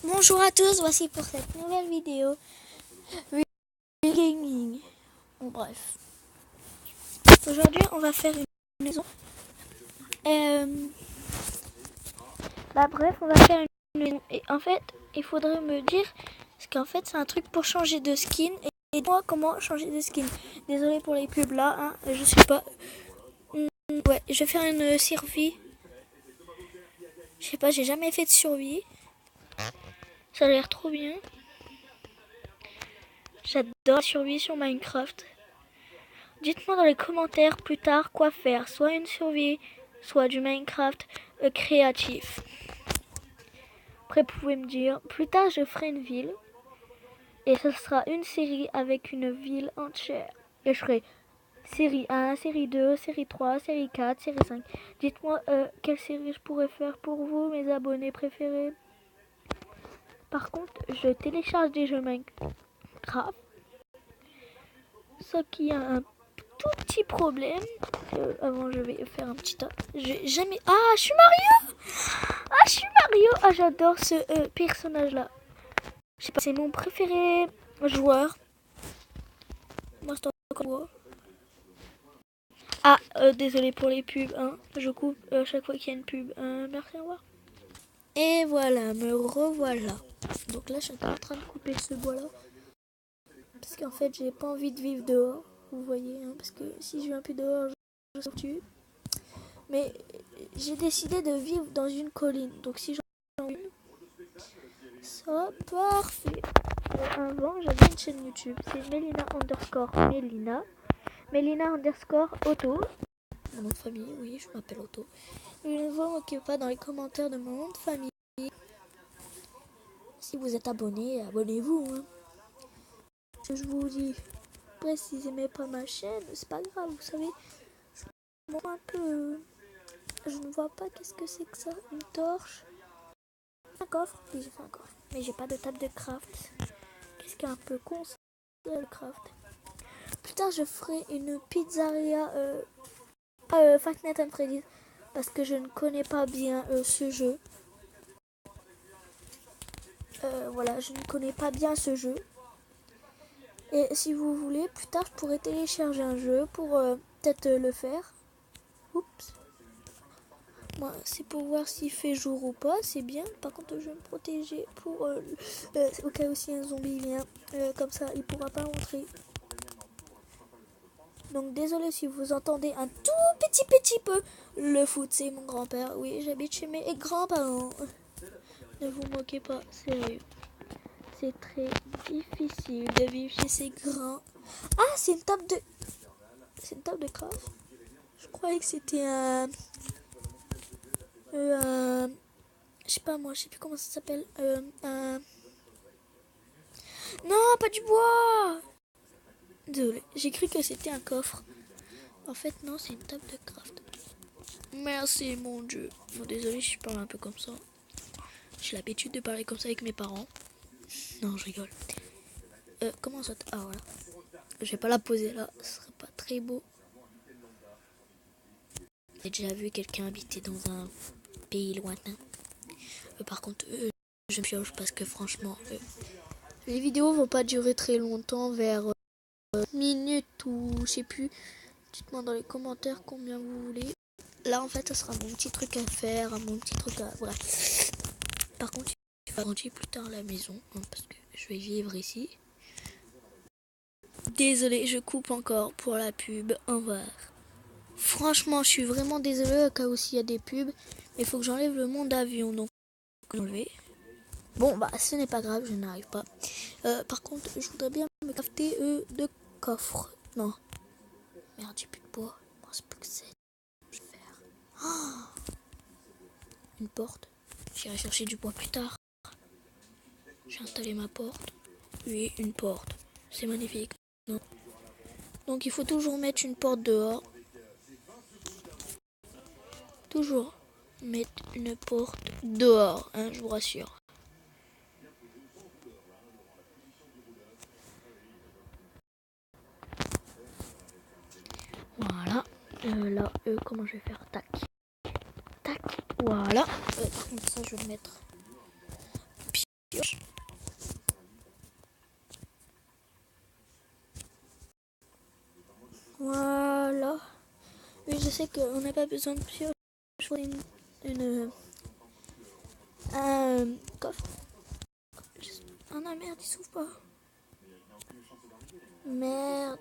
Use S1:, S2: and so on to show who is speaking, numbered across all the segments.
S1: Bonjour à tous, voici pour cette nouvelle vidéo gaming. Bon, bref, aujourd'hui on va faire une maison. Bref, on va faire une maison. Et en fait, il faudrait me dire, parce qu'en fait c'est un truc pour changer de skin. Et moi, comment changer de skin? Désolé pour les pubs là, hein, je sais pas. Ouais, je vais faire une survie. Je sais pas, j'ai jamais fait de survie. Ça a l'air trop bien. J'adore la survie sur Minecraft. Dites-moi dans les commentaires plus tard quoi faire, soit une survie, soit du Minecraft créatif. Après, vous pouvez me dire, plus tard je ferai une ville, et ce sera une série avec une ville entière. Et je ferai série 1, série 2, série 3, série 4, série 5. Dites-moi quelle série je pourrais faire pour vous, mes abonnés préférés. Par contre, je télécharge des jeux Minecraft, sauf qu'il y a un tout petit problème. Avant, je vais faire un petit tas. J'ai jamais. Ah, je suis Mario. Ah, je suis Mario. Ah, j'adore ce personnage-là. Je sais pas, c'est mon préféré joueur. Moi, c'est encore. Ah, désolé pour les pubs. Hein. Je coupe chaque fois qu'il y a une pub. Merci, au revoir. Et voilà, me revoilà. Donc là, je suis en train de couper ce bois-là. Parce qu'en fait, j'ai pas envie de vivre dehors. Vous voyez, hein, parce que si je viens plus dehors, je me tue. Mais j'ai décidé de vivre dans une colline. Donc si j'en ai une, ça va parfait. Avant, j'avais une chaîne YouTube. C'est Melina underscore Melina. Melina underscore Auto. Mon nom de famille, oui, je m'appelle Auto. Ne vous moquez pas dans les commentaires de mon nom de famille. Si vous êtes abonné, abonnez-vous. Hein. Je vous dis, après, si vous n'aimez pas ma chaîne, c'est pas grave, vous savez. Je un peu. Je ne vois pas qu'est-ce que c'est que ça. Une torche. Un coffre. Oui, j'ai fait un coffre. Mais j'ai pas de table de craft. Qu'est-ce qui est un peu con, c'est le craft. Plus tard, je ferai une pizzeria Five Nights at Freddy's. Parce que je ne connais pas bien ce jeu. Voilà, je ne connais pas bien ce jeu. Et si vous voulez, plus tard, je pourrais télécharger un jeu pour peut-être le faire. Oups. Moi, c'est pour voir s'il fait jour ou pas, c'est bien. Par contre, je vais me protéger pour au cas où si un zombie vient. Comme ça, il pourra pas rentrer. Donc, désolé si vous entendez un tout petit peu le foot. C'est mon grand-père. Oui, j'habite chez mes grands-parents. Ne vous moquez pas, sérieux. C'est très difficile de vivre chez ses grands. Ah, c'est une table de... C'est une table de craft. Je croyais que c'était un... je sais pas moi, je sais plus comment ça s'appelle. Non, pas du bois. Désolé, j'ai cru que c'était un coffre. En fait, non, c'est une table de craft. Merci, mon Dieu. Bon, désolé, je parle un peu comme ça. J'ai l'habitude de parler comme ça avec mes parents. Non, je rigole. Comment ça... Ah, voilà. Je vais pas la poser là, ce serait pas très beau. J'ai déjà vu quelqu'un habiter dans un pays lointain. Par contre, je me pioche parce que franchement, les vidéos vont pas durer très longtemps, vers minutes ou je sais plus. Dites-moi dans les commentaires combien vous voulez. Là, en fait, ça sera mon petit truc à faire, mon petit truc à... Bref. Par contre, il va agrandir plus tard la maison, hein, parce que je vais vivre ici. Désolée, je coupe encore pour la pub. Au revoir. Franchement, je suis vraiment désolée au cas où s'il y a des pubs. Mais il faut que j'enlève le monde d'avion, donc enlever. Bon, bah, ce n'est pas grave, je n'arrive pas. Par contre, je voudrais bien me crafter de coffres. Non. Merde, j'ai plus de bois. Bon, c'est plus que c'est. Je vais faire. Oh, une porte. J'irai chercher du bois plus tard. J'ai installé ma porte. Oui, une porte. C'est magnifique. Non. Donc, il faut toujours mettre une porte dehors. Toujours mettre une porte dehors, hein, je vous rassure. Voilà. Là, comment je vais faire? Tac. Tac. Voilà. Par contre, ça, je vais le mettre pioche. Voilà. Oui, je sais qu'on n'a pas besoin de pioche pour un coffre. Oh non, merde, il s'ouvre pas. Merde.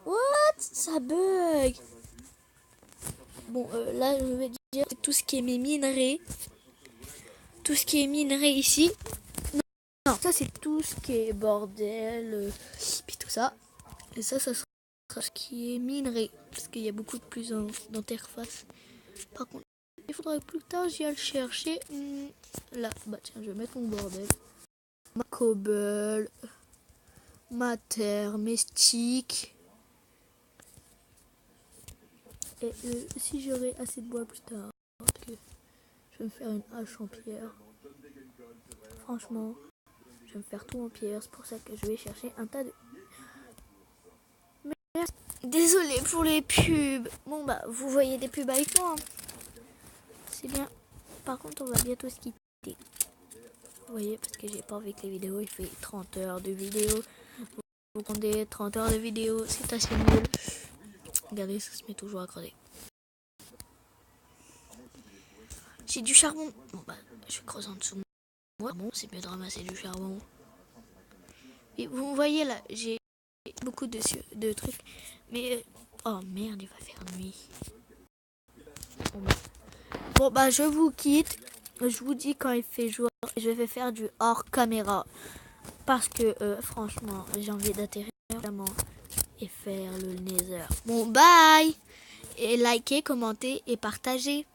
S1: What? Ça bug. Bon, là, je vais dire tout ce qui est mes minerais. Tout ce qui est minerais ici. Non, ça, c'est tout ce qui est bordel. Puis tout ça. Et ça sera ce qui est minerais. Parce qu'il y a beaucoup de plus d'interface. Par contre, il faudrait plus tard, j'y aille le chercher. Là, bah tiens, je vais mettre mon bordel. Ma cobble. Ma terre, mes sticks. Et si j'aurai assez de bois plus tard, parce que je vais me faire une hache en pierre. Franchement, je vais me faire tout en pierre. C'est pour ça que je vais chercher un tas de... Merci. Désolée pour les pubs. Bon bah, vous voyez des pubs avec moi. C'est bien. Par contre, on va bientôt se quitter. Vous voyez, parce que j'ai pas envie que les vidéos, il fait 30 heures de vidéo. Vous comptez 30 heures de vidéo, c'est assez nul. Regardez, ça se met toujours à creuser. J'ai du charbon. Bon bah, je creuse en dessous. Moi, bon, c'est mieux de ramasser du charbon. Et vous voyez là, j'ai beaucoup de trucs. Mais, oh merde, il va faire nuit. Bon bah, je vous quitte. Je vous dis quand il fait jour, je vais faire du hors caméra. Parce que, franchement, j'ai envie d'atterrir vraiment et faire le nether. Bon, bye! Et likez, commentez et partagez.